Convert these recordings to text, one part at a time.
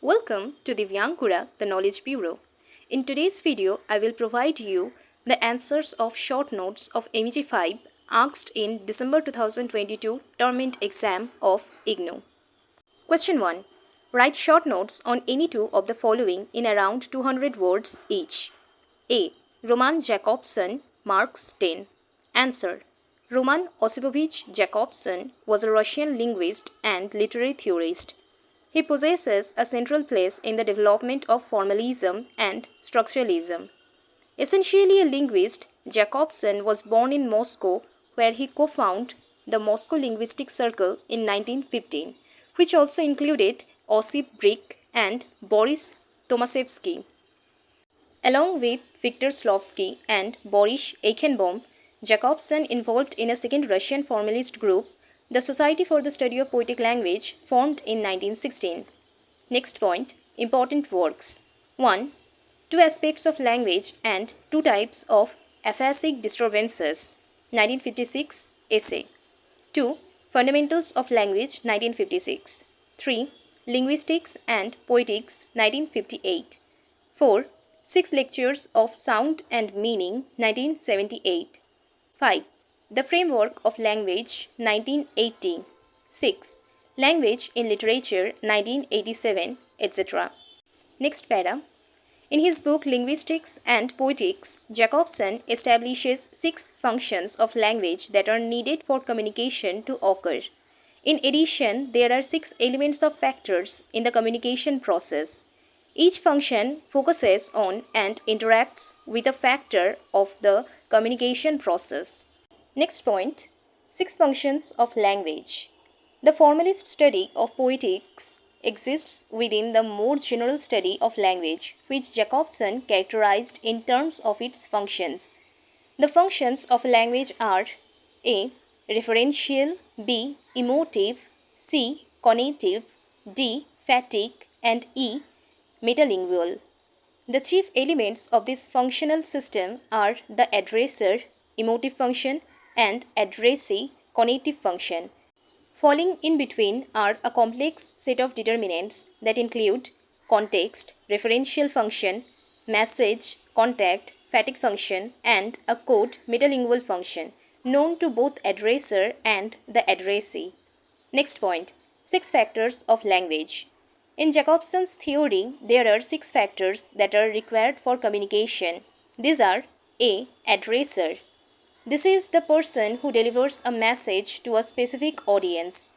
Welcome to Divyankura, the Knowledge Bureau. In today's video, I will provide you the answers of short notes of MEG-5 asked in December 2022 Term-End Exam of IGNOU. Question 1. Write short notes on any two of the following in around 200 words each. A. Roman Jakobson, Marx 10. Answer. Roman Osipovich Jakobson was a Russian linguist and literary theorist. He possesses a central place in the development of formalism and structuralism. Essentially a linguist, Jakobson was born in Moscow, where he co-founded the Moscow Linguistic Circle in 1915, which also included Osip Brick and Boris Tomaszewski. Along with Viktor Slavsky and Boris Eichenbaum, Jakobson involved in a second Russian formalist group, the Society for the Study of Poetic Language, formed in 1916. Next point, important works. 1. Two Aspects of Language and Two Types of Aphasic Disturbances, 1956, essay. 2. Fundamentals of Language, 1956. 3. Linguistics and Poetics, 1958. 4. Six Lectures of Sound and Meaning, 1978. 5. The Framework of Language, 1980. 6. Language in Literature, 1987, etc. Next para. In his book Linguistics and Poetics, Jakobson establishes 6 functions of language that are needed for communication to occur. In addition, there are 6 elements of factors in the communication process. Each function focuses on and interacts with a factor of the communication process. Next point, 6 functions of language. The formalist study of poetics exists within the more general study of language, which Jakobson characterized in terms of its functions. The functions of language are A. Referential, B. Emotive, C. Conative, D. Phatic, and E. Metalingual. The chief elements of this functional system are the addressor, emotive function, and addressee, conative function. Falling in between are a complex set of determinants that include context, referential function, message, contact, phatic function, and a code, metalingual function, known to both addressor and the addressee. Next point, 6 factors of language. In Jakobson's theory, there are 6 factors that are required for communication. These are A. Addressor. This is the person who delivers a message to a specific audience.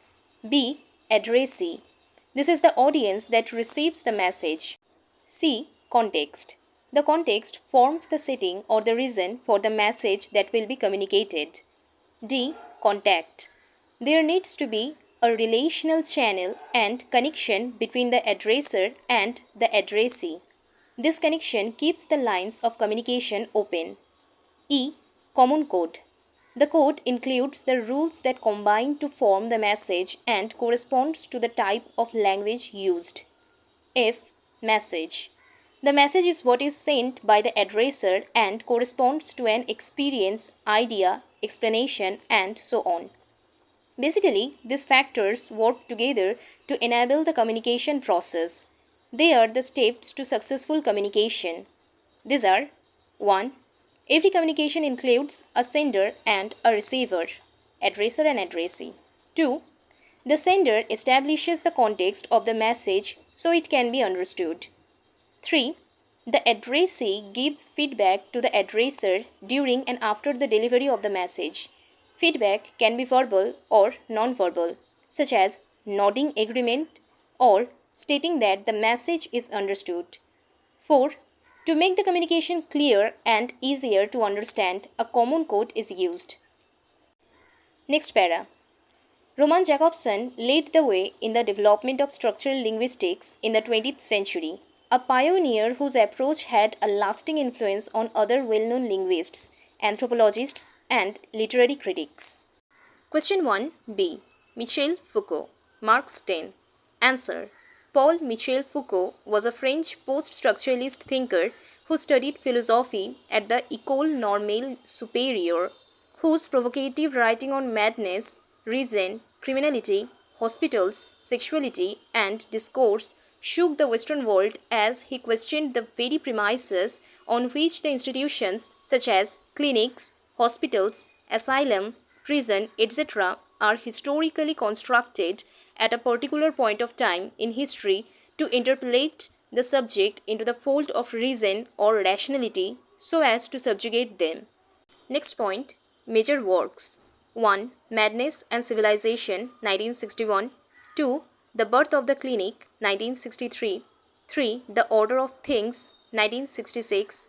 B. Addressee. This is the audience that receives the message. C. Context. The context forms the setting or the reason for the message that will be communicated. D. Contact. There needs to be a relational channel and connection between the addressor and the addressee. This connection keeps the lines of communication open. E. Common code. The code includes the rules that combine to form the message and corresponds to the type of language used. F. Message. The message is what is sent by the addressor and corresponds to an experience, idea, explanation, and so on. Basically, these factors work together to enable the communication process. They are the steps to successful communication. These are 1. Every communication includes a sender and a receiver, addressor and addressee. 2. The sender establishes the context of the message so it can be understood. 3. The addressee gives feedback to the addressor during and after the delivery of the message. Feedback can be verbal or non-verbal, such as nodding agreement or stating that the message is understood. 4. To make the communication clear and easier to understand, a common code is used. Next para. Roman Jakobson led the way in the development of structural linguistics in the 20th century, a pioneer whose approach had a lasting influence on other well-known linguists, anthropologists, and literary critics. Question 1b. Michel Foucault, Marx 10. Answer. Paul Michel Foucault was a French post-structuralist thinker who studied philosophy at the École Normale Supérieure, whose provocative writing on madness, reason, criminality, hospitals, sexuality, and discourse shook the Western world as he questioned the very premises on which the institutions such as clinics, hospitals, asylum, prison, etc. are historically constructed at a particular point of time in history to interpolate the subject into the fold of reason or rationality so as to subjugate them. Next point, major works. 1. Madness and Civilization, 1961. 2. The Birth of the Clinic, 1963. 3. The Order of Things, 1966.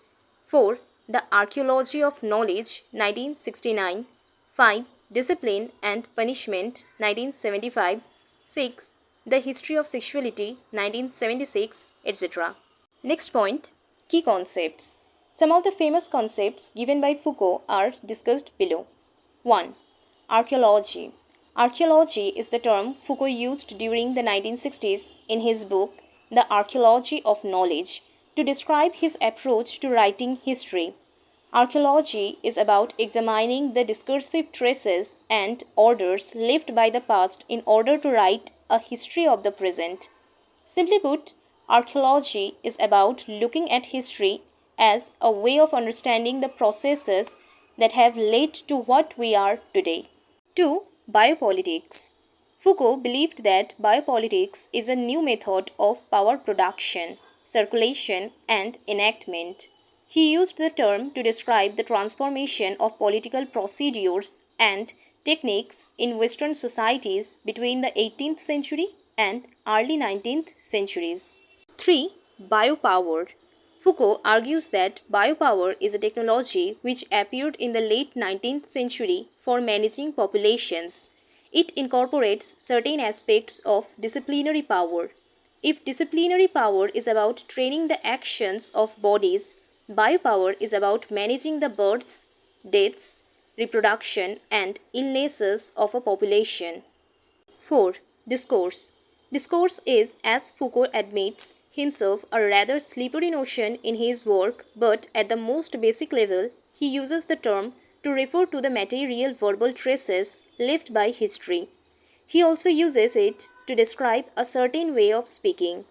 4. The Archaeology of Knowledge, 1969. 5. Discipline and Punishment, 1975. 6. The History of Sexuality, 1976, etc. Next point, key concepts. Some of the famous concepts given by Foucault are discussed below. 1. Archaeology. Archaeology is the term Foucault used during the 1960s in his book The Archaeology of Knowledge to describe his approach to writing history. Archaeology is about examining the discursive traces and orders left by the past in order to write a history of the present. Simply put, archaeology is about looking at history as a way of understanding the processes that have led to what we are today. 2. Biopolitics. Foucault believed that biopolitics is a new method of power production, circulation, and enactment. He used the term to describe the transformation of political procedures and techniques in Western societies between the 18th century and early 19th centuries. 3. Biopower. Foucault argues that biopower is a technology which appeared in the late 19th century for managing populations. It incorporates certain aspects of disciplinary power. If disciplinary power is about training the actions of bodies, biopower is about managing the births, deaths, reproduction, and illnesses of a population. 4. Discourse. Discourse is, as Foucault admits himself, a rather slippery notion in his work, but at the most basic level, he uses the term to refer to the material verbal traces left by history. He also uses it to describe a certain way of speaking.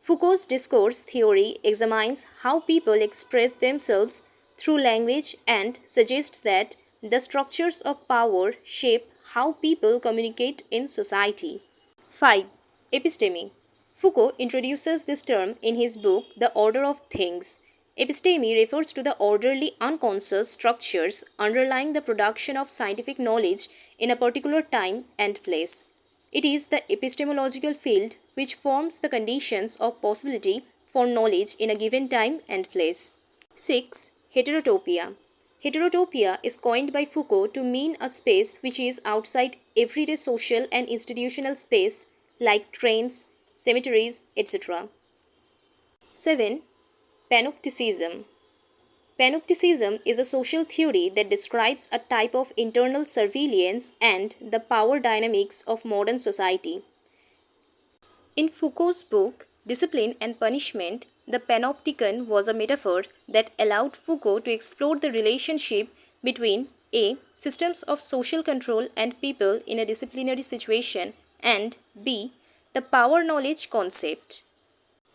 Foucault's discourse theory examines how people express themselves through language and suggests that the structures of power shape how people communicate in society. 5. Episteme. Foucault introduces this term in his book The Order of Things. Episteme refers to the orderly unconscious structures underlying the production of scientific knowledge in a particular time and place. It is the epistemological field which forms the conditions of possibility for knowledge in a given time and place. 6. Heterotopia. Heterotopia is coined by Foucault to mean a space which is outside everyday social and institutional space like trains, cemeteries, etc. 7. Panopticism. Panopticism is a social theory that describes a type of internal surveillance and the power dynamics of modern society. In Foucault's book, Discipline and Punishment, the panopticon was a metaphor that allowed Foucault to explore the relationship between A. Systems of social control and people in a disciplinary situation and B. The power knowledge concept.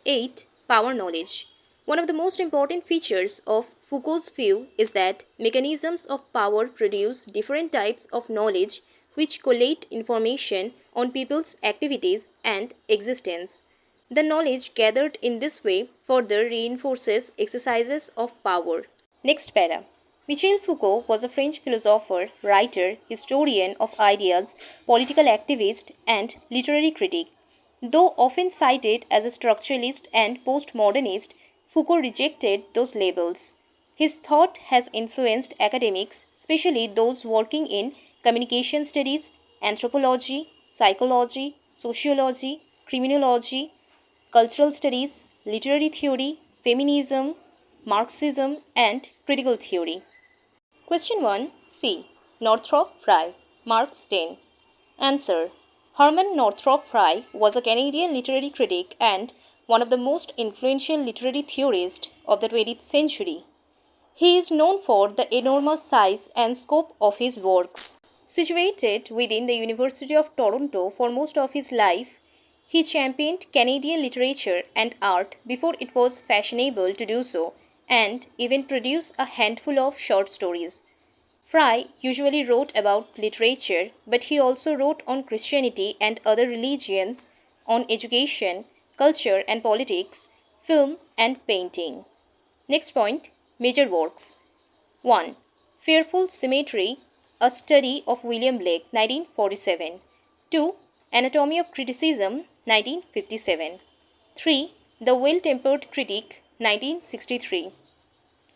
8. Power knowledge. One of the most important features of Foucault's view is that mechanisms of power produce different types of knowledge which collate information on people's activities and existence. The knowledge gathered in this way further reinforces exercises of power. Next para. Michel Foucault was a French philosopher, writer, historian of ideas, political activist, and literary critic. Though often cited as a structuralist and postmodernist, Foucault rejected those labels. His thought has influenced academics, especially those working in communication studies, anthropology, psychology, sociology, criminology, cultural studies, literary theory, feminism, Marxism, and critical theory. Question 1. C. Northrop Frye, Marks 10. Answer. Herman Northrop Frye was a Canadian literary critic and one of the most influential literary theorists of the 20th century. He is known for the enormous size and scope of his works. Situated within the University of Toronto for most of his life, He championed Canadian literature and art before it was fashionable to do so, and even produced a handful of short stories. Fry usually wrote about literature, but he also wrote on Christianity and other religions, on education, culture and politics, film and painting. Next point, major works. 1. Fearful Symmetry, a study of William Blake, 1947. 2. Anatomy of Criticism, 1957. 3. The Well-Tempered Critic, 1963.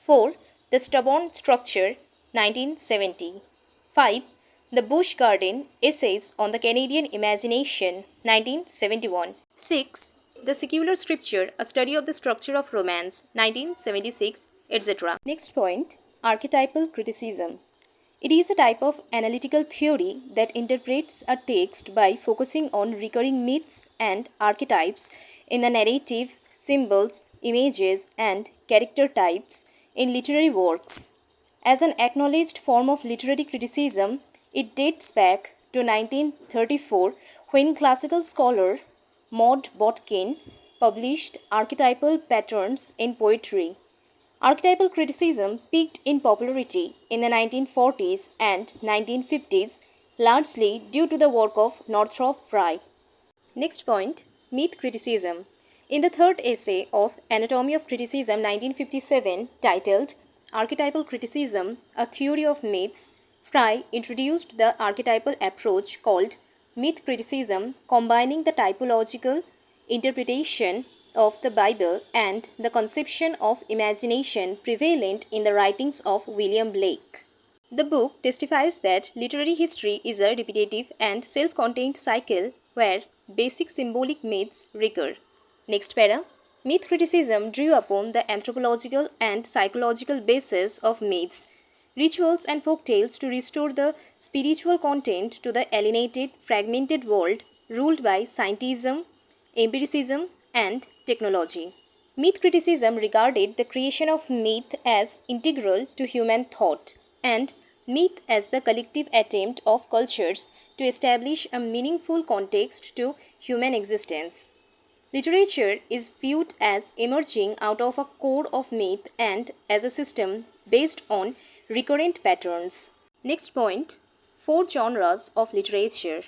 4. The Stubborn Structure, 1970. 5. The Bush Garden Essays on the Canadian Imagination, 1971. 6. The Secular Scripture, a Study of the Structure of Romance, 1976, etc. Next point, archetypal criticism. It is a type of analytical theory that interprets a text by focusing on recurring myths and archetypes in the narrative, symbols, images, and character types in literary works. As an acknowledged form of literary criticism, it dates back to 1934 when classical scholar Maud Botkin published Archetypal Patterns in Poetry. Archetypal criticism peaked in popularity in the 1940s and 1950s, largely due to the work of Northrop Frye. Next point, myth criticism. In the third essay of Anatomy of Criticism 1957, titled Archetypal Criticism, a Theory of Myths, Frye introduced the archetypal approach called myth criticism, combining the typological interpretation of the Bible and the conception of imagination prevalent in the writings of William Blake. The book testifies that literary history is a repetitive and self-contained cycle where basic symbolic myths recur. Next para. Myth criticism drew upon the anthropological and psychological basis of myths, rituals and folktales to restore the spiritual content to the alienated, fragmented world ruled by scientism, empiricism, and technology. Myth criticism regarded the creation of myth as integral to human thought and myth as the collective attempt of cultures to establish a meaningful context to human existence. Literature is viewed as emerging out of a core of myth and as a system based on recurrent patterns. Next point, four genres of literature.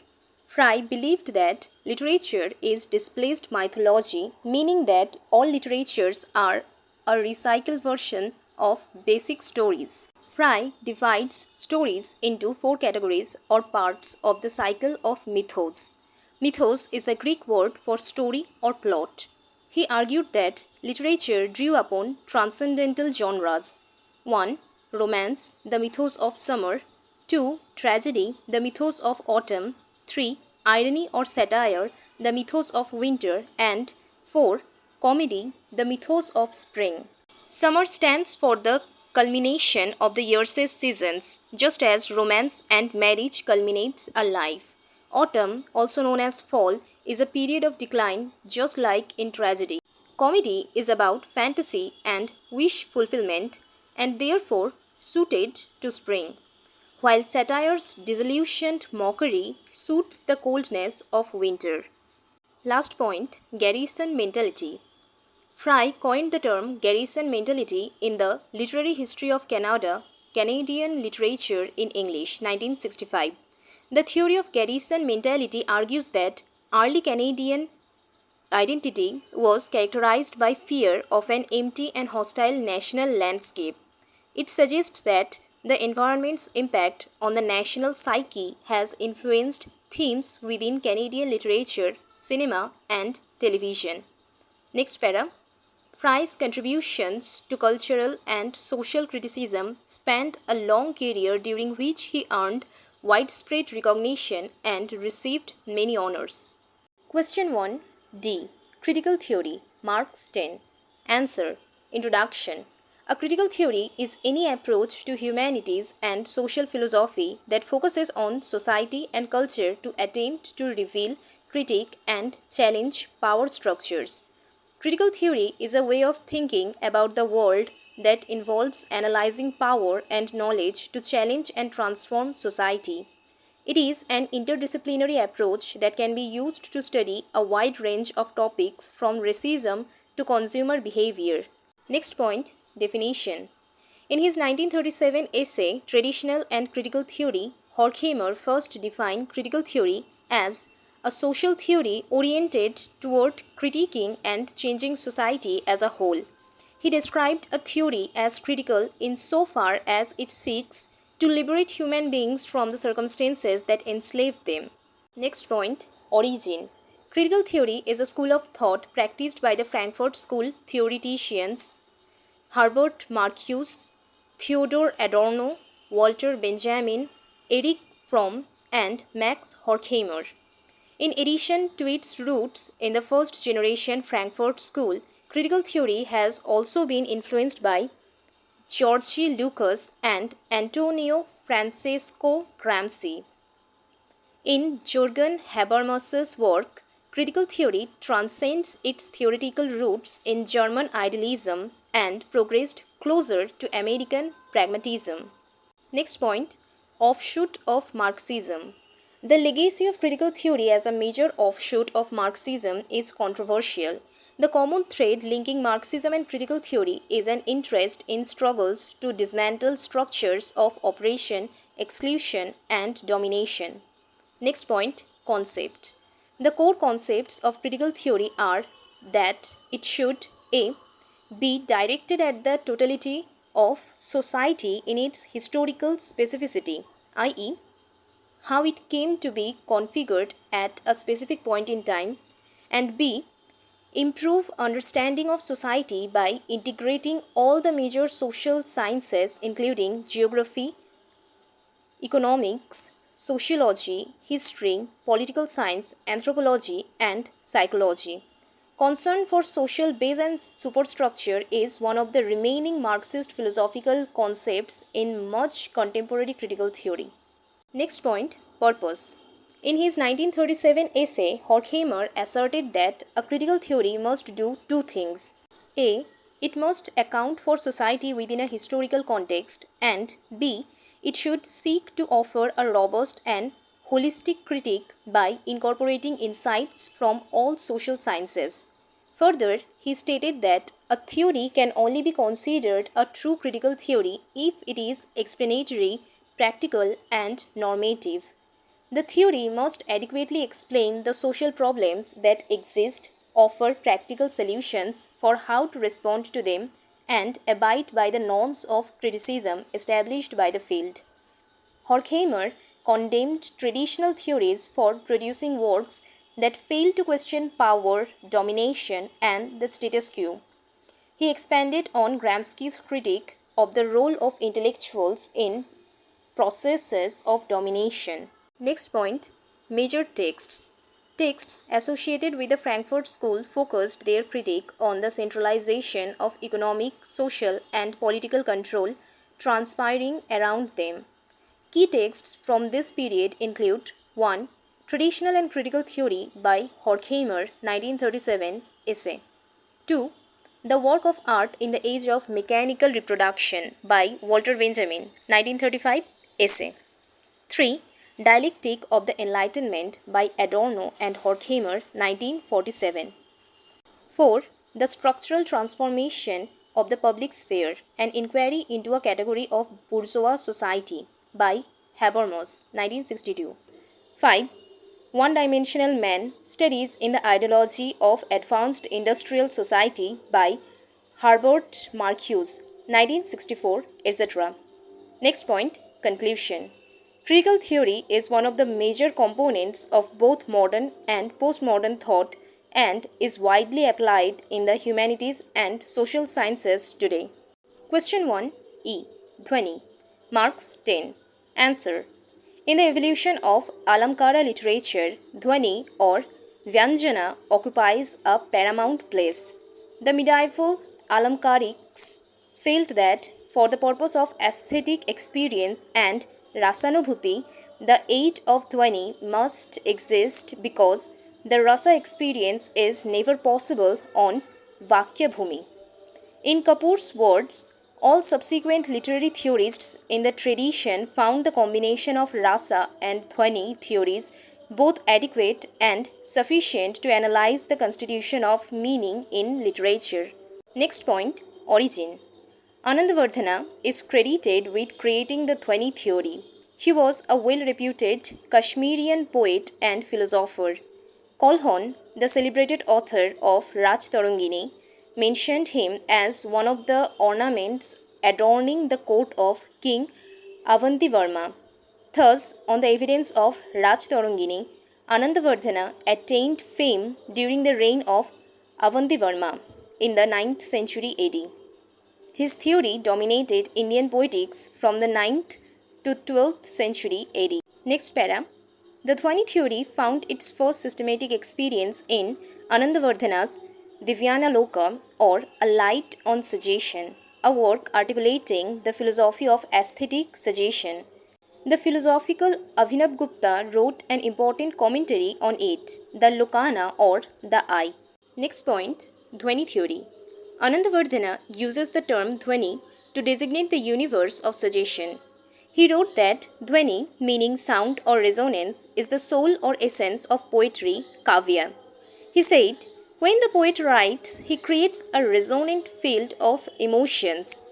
Frye believed that literature is displaced mythology, meaning that all literatures are a recycled version of basic stories. Frye divides stories into four categories or parts of the cycle of mythos. Mythos is the Greek word for story or plot. He argued that literature drew upon transcendental genres. 1. Romance, the mythos of summer. 2. Tragedy, the mythos of autumn. 3. Irony or satire, the mythos of winter. And 4. Comedy, the mythos of spring. Summer stands for the culmination of the year's seasons, just as romance and marriage culminates a life. Autumn, also known as fall, is a period of decline, just like in tragedy. Comedy is about fantasy and wish fulfillment, and therefore suited to spring, while satire's disillusioned mockery suits the coldness of winter. Last point, garrison mentality. Frye coined the term garrison mentality in the Literary History of Canada, Canadian Literature in English, 1965. The theory of garrison mentality argues that early Canadian identity was characterized by fear of an empty and hostile national landscape. It suggests that the environment's impact on the national psyche has influenced themes within Canadian literature, cinema, and television. Next para. Frye's contributions to cultural and social criticism spanned a long career during which he earned widespread recognition and received many honors. Question 1. D. Critical theory. Marks 10. Answer. Introduction. A critical theory is any approach to humanities and social philosophy that focuses on society and culture to attempt to reveal, critique, and challenge power structures. Critical theory is a way of thinking about the world that involves analyzing power and knowledge to challenge and transform society. It is an interdisciplinary approach that can be used to study a wide range of topics from racism to consumer behavior. Next point, definition. In his 1937 essay, Traditional and Critical Theory, Horkheimer first defined critical theory as a social theory oriented toward critiquing and changing society as a whole. He described a theory as critical insofar as it seeks to liberate human beings from the circumstances that enslave them. Next point, origin. Critical theory is a school of thought practiced by the Frankfurt School theoreticians Herbert Marcuse, Theodor Adorno, Walter Benjamin, Erich Fromm, and Max Horkheimer. In addition to its roots in the first generation Frankfurt School, critical theory has also been influenced by George Lucas and Antonio Francesco Gramsci. In Jürgen Habermas's work, critical theory transcends its theoretical roots in German idealism and progressed closer to American pragmatism. Next point, offshoot of Marxism. The legacy of critical theory as a major offshoot of Marxism is controversial. The common thread linking Marxism and critical theory is an interest in struggles to dismantle structures of oppression, exclusion, and domination. Next point, concept. The core concepts of critical theory are that it should a. be directed at the totality of society in its historical specificity, i.e., how it came to be configured at a specific point in time, and b. improve understanding of society by integrating all the major social sciences including geography, economics, sociology, history, political science, anthropology, and psychology. Concern for social base and superstructure is one of the remaining Marxist philosophical concepts in much contemporary critical theory. Next point, purpose. In his 1937 essay, Horkheimer asserted that a critical theory must do two things. A. It must account for society within a historical context, and B. It should seek to offer a robust and holistic critique by incorporating insights from all social sciences. Further, he stated that a theory can only be considered a true critical theory if it is explanatory, practical, and normative. The theory must adequately explain the social problems that exist, offer practical solutions for how to respond to them, and abide by the norms of criticism established by the field. Horkheimer condemned traditional theories for producing works that fail to question power, domination, and the status quo. He expanded on Gramsci's critique of the role of intellectuals in processes of domination. Next point, major texts. Texts associated with the Frankfurt School focused their critique on the centralization of economic, social, and political control transpiring around them. Key texts from this period include 1. Traditional and Critical Theory by Horkheimer, 1937, essay. 2. The Work of Art in the Age of Mechanical Reproduction by Walter Benjamin, 1935, essay. 3. Dialectic of the Enlightenment by Adorno and Horkheimer, 1947. 4. The Structural Transformation of the Public Sphere, an Inquiry into a Category of Bourgeois Society by Habermas, 1962. 5. One-Dimensional Man, Studies in the Ideology of Advanced Industrial Society by Herbert Marcuse, 1964, etc. Next point, conclusion. Critical theory is one of the major components of both modern and postmodern thought and is widely applied in the humanities and social sciences today. Question 1. E. Dhwani. Marks 10. Answer. In the evolution of Alamkara literature, Dhwani or Vyanjana occupies a paramount place. The medieval Alamkarics felt that for the purpose of aesthetic experience and Rasanubhuti, the aid of Dhwani must exist because the rasa experience is never possible on Vakya Bhumi. In Kapoor's words, All subsequent literary theorists in the tradition found the combination of rasa and dhwani theories both adequate and sufficient to analyze the constitution of meaning in literature. Next point, origin. Anandavardhana is credited with creating the Dhwani theory. He was a well-reputed Kashmirian poet and philosopher. Colhoun, the celebrated author of Raj Tarangini, mentioned him as one of the ornaments adorning the court of King Avantivarma. Thus, on the evidence of Raj Tarangini, Anandavardhana attained fame during the reign of Avantivarma in the 9th century AD. His theory dominated Indian poetics from the 9th to 12th century AD. Next para. The Dhwani theory found its first systematic experience in Anandavardhana's Divyana or A Light on Suggestion, a work articulating the philosophy of aesthetic suggestion. The philosophical Abhinav Gupta wrote an important commentary on it, the Lokana or the Eye. Next point, Dhwani theory. Anandavardhana uses the term Dhwani to designate the universe of suggestion. He wrote that Dhwani, meaning sound or resonance, is the soul or essence of poetry, kavya. He said, when the poet writes, he creates a resonant field of emotions.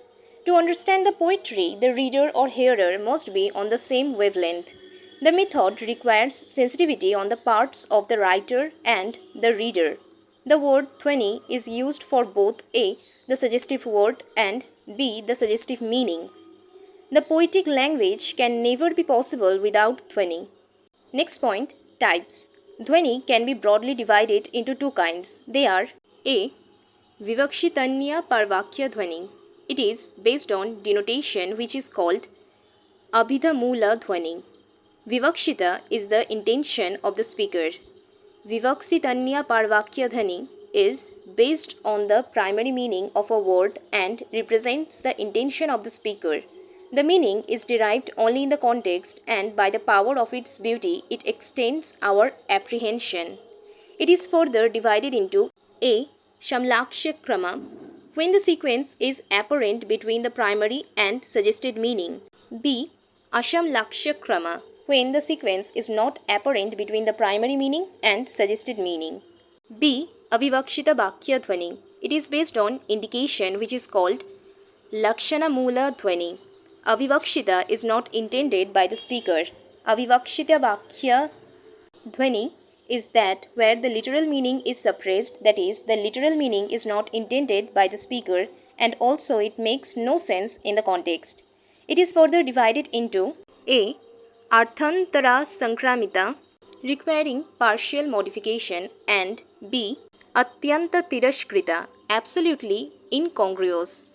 To understand the poetry, the reader or hearer must be on the same wavelength. The method requires sensitivity on the parts of the writer and the reader. The word dhwani is used for both A, the suggestive word, and B, the suggestive meaning. The poetic language can never be possible without dhwani. Next point, types. Dhwani can be broadly divided into two kinds. They are A. Vivakshitanya Parvakya Dhwani. It is based on denotation which is called Abhidhamula Dhwani. Vivakshita is the intention of the speaker. Vivaksitanya Parvakya Dhwani is based on the primary meaning of a word and represents the intention of the speaker. The meaning is derived only in the context, and by the power of its beauty, it extends our apprehension. It is further divided into A. Shamlaksha Krama, when the sequence is apparent between the primary and suggested meaning. B. Ashamlaksha Krama, when the sequence is not apparent between the primary meaning and suggested meaning. B. Avivakshita Bhakya Dhwani. It is based on indication which is called Lakshana Mula Dhwani. Avivakshita is not intended by the speaker. Avivakshita Bhakya Dhwani is that where the literal meaning is suppressed, that is, the literal meaning is not intended by the speaker and also it makes no sense in the context. It is further divided into A. Arthantara Sankramita, requiring partial modification, and B. Atyanta Tirashkrita, absolutely incongruous.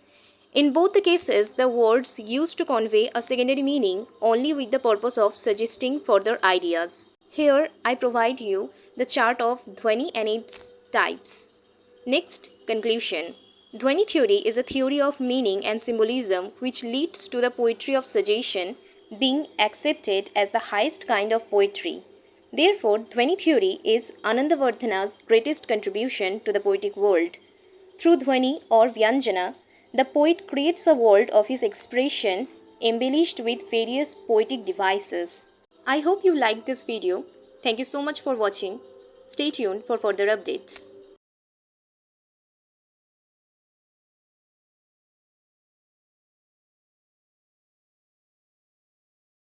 In both the cases, the words used to convey a secondary meaning only with the purpose of suggesting further ideas. Here, I provide you the chart of Dhwani and its types. Next, conclusion. Dhwani theory is a theory of meaning and symbolism which leads to the poetry of suggestion being accepted as the highest kind of poetry. Therefore, Dhwani theory is Anandavardhana's greatest contribution to the poetic world. Through Dhwani or Vyanjana, the poet creates a world of his expression embellished with various poetic devices. I hope you liked this video. Thank you so much for watching. Stay tuned for further updates.